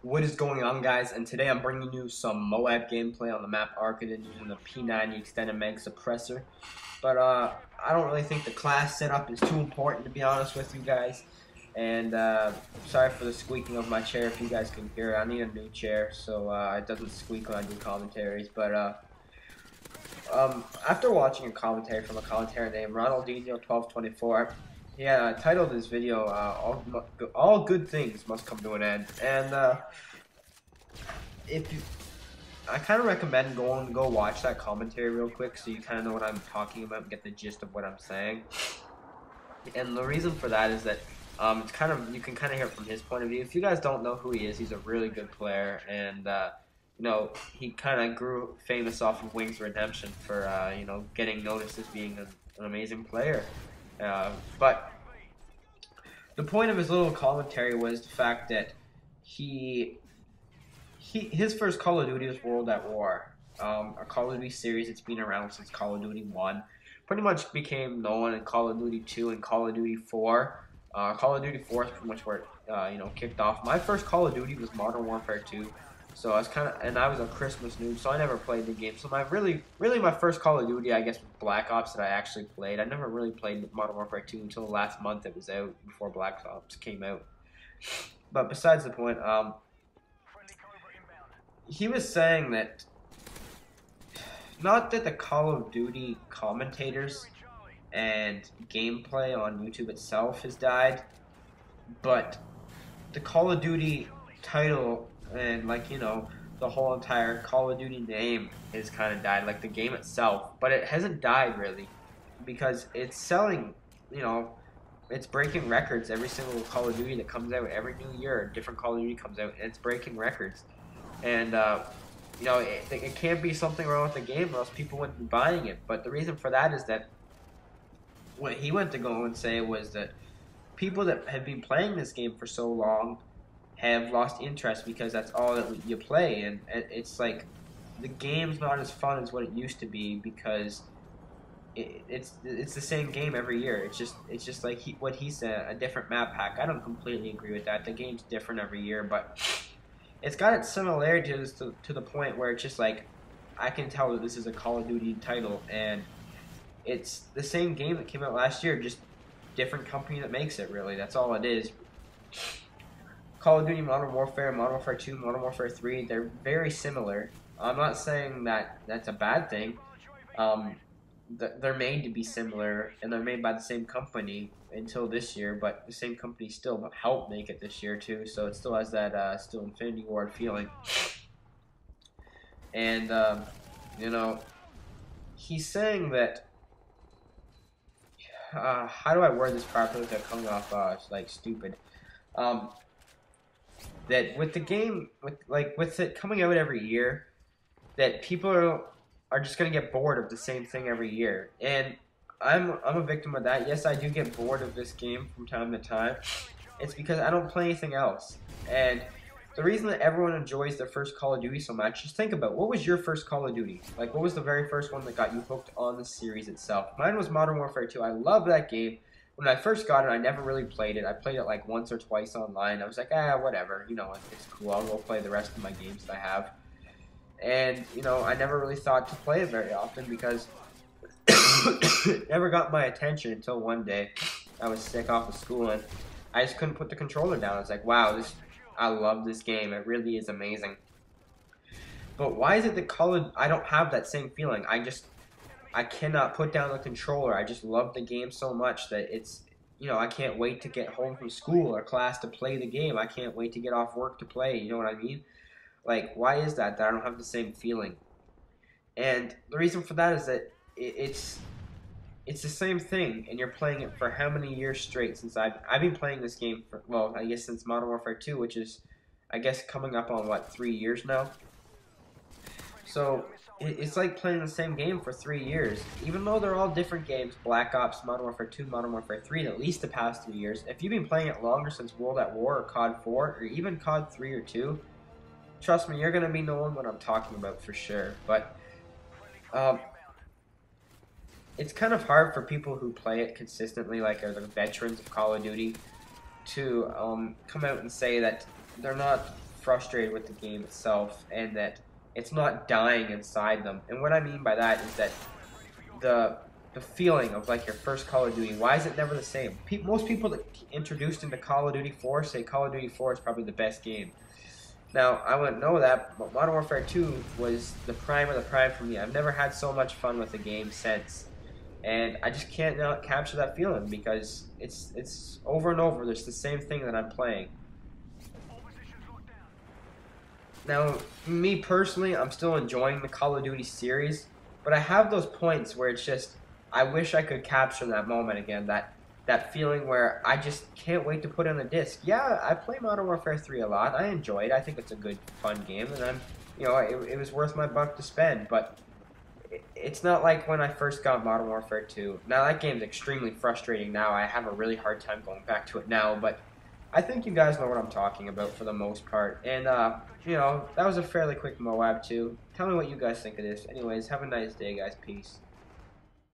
What is going on, guys? And today I'm bringing you some MOAB gameplay on the map Arcadin using the P90 extended mag suppressor. But I don't really think the class setup is too important, to be honest with you guys. And sorry for the squeaking of my chair if you guys can hear it. I need a new chair so it doesn't squeak when I do commentaries. But after watching a commentary from a commentator named RONALDINHO1224, he titled his video "All Good Things Must Come to an End," and if you, I kind of recommend go watch that commentary real quick so you kind of know what I'm talking about and get the gist of what I'm saying. And the reason for that is that it's kind of you can kind of hear it from his point of view. If you guys don't know who he is, he's a really good player, and you know, he kind of grew famous off of Wings Redemption for you know, getting noticed as being an amazing player. But the point of his little commentary was the fact that his first Call of Duty was World at War, a Call of Duty series that's been around since Call of Duty 1. Pretty much became known in Call of Duty 2 and Call of Duty 4. Call of Duty 4 is pretty much where it you know, kicked off. My first Call of Duty was Modern Warfare 2. So I was and I was a Christmas noob, so I never played the game. So my really my first Call of Duty, I guess, was Black Ops that I actually played. I never really played Modern Warfare 2 until last month it was out, before Black Ops came out. But besides the point, he was saying that not that the Call of Duty commentators and gameplay on YouTube itself has died, but the Call of Duty title and, like, you know, the whole entire Call of Duty name has kind of died, like the game itself. But it hasn't died really, because it's selling, you know, it's breaking records every single Call of Duty that comes out. Every new year a different Call of Duty comes out and it's breaking records. And you know, it can't be something wrong with the game or else people wouldn't be buying it. But the reason for that is that what he went to go and say was that people that have been playing this game for so long have lost interest because that's all that you play, and it's like the game's not as fun as what it used to be because it's the same game every year. It's just like what he said, a different map pack. I don't completely agree with that. The game's different every year, but it's got its similarities to the point where it's just like I can tell that this is a Call of Duty title, and it's the same game that came out last year, just different company that makes it. Really, that's all it is. Call of Duty Modern Warfare, Modern Warfare 2, Modern Warfare 3, they're very similar. I'm not saying that that's a bad thing. They're made to be similar, and they're made by the same company until this year, but the same company still helped make it this year too, so it still has that still Infinity Ward feeling. And you know, he's saying that how do I word this properly without coming off like stupid? That with the game, with it coming out every year, that people are just gonna get bored of the same thing every year, and I'm a victim of that. Yes, I do get bored of this game from time to time. It's because I don't play anything else, and the reason that everyone enjoys their first Call of Duty so much, just think about what was your first Call of Duty? Like, what was the very first one that got you hooked on the series itself? Mine was Modern Warfare 2. I love that game. When I first got it, I never really played it. I played it like once or twice online. I was like, whatever, you know, it's cool. I'll go play the rest of my games that I have. And, you know, I never really thought to play it very often because it never got my attention until one day I was sick off of school and I just couldn't put the controller down. I was like, wow, I love this game. It really is amazing. But why is it that I don't have that same feeling? I cannot put down the controller. I just love the game so much that it's, you know, I can't wait to get home from school or class to play the game. I can't wait to get off work to play. You know what I mean? Like, why is that I don't have the same feeling? And the reason for that is that it's the same thing, and you're playing it for how many years straight? Since I've been playing this game for, well, I guess since Modern Warfare 2, which is, I guess, coming up on what, 3 years now. So it's like playing the same game for 3 years, even though they're all different games. Black Ops, Modern Warfare 2, Modern Warfare 3, at least the past 3 years. If you've been playing it longer since World at War or COD 4 or even COD 3 or 2, trust me, you're gonna be knowing what I'm talking about for sure. But it's kind of hard for people who play it consistently, like are the veterans of Call of Duty, to come out and say that they're not frustrated with the game itself and that it's not dying inside them. And what I mean by that is that the feeling of like your first Call of Duty, why is it never the same? Most people that introduced into Call of Duty 4 say Call of Duty 4 is probably the best game. Now, I wouldn't know that, but Modern Warfare 2 was the prime of the prime for me. I've never had so much fun with the game since. And I just can't now capture that feeling because it's over and over. There's the same thing that I'm playing. Now, me personally, I'm still enjoying the Call of Duty series, but I have those points where it's just, I wish I could capture that moment again, that feeling where I just can't wait to put in the disc. Yeah, I play Modern Warfare 3 a lot. I enjoy it. I think it's a good, fun game, and it was worth my buck to spend, but it's not like when I first got Modern Warfare 2. Now, that game's extremely frustrating now. I have a really hard time going back to it now, but I think you guys know what I'm talking about for the most part. And, that was a fairly quick MOAB too. Tell me what you guys think of this. Anyways, have a nice day, guys. Peace.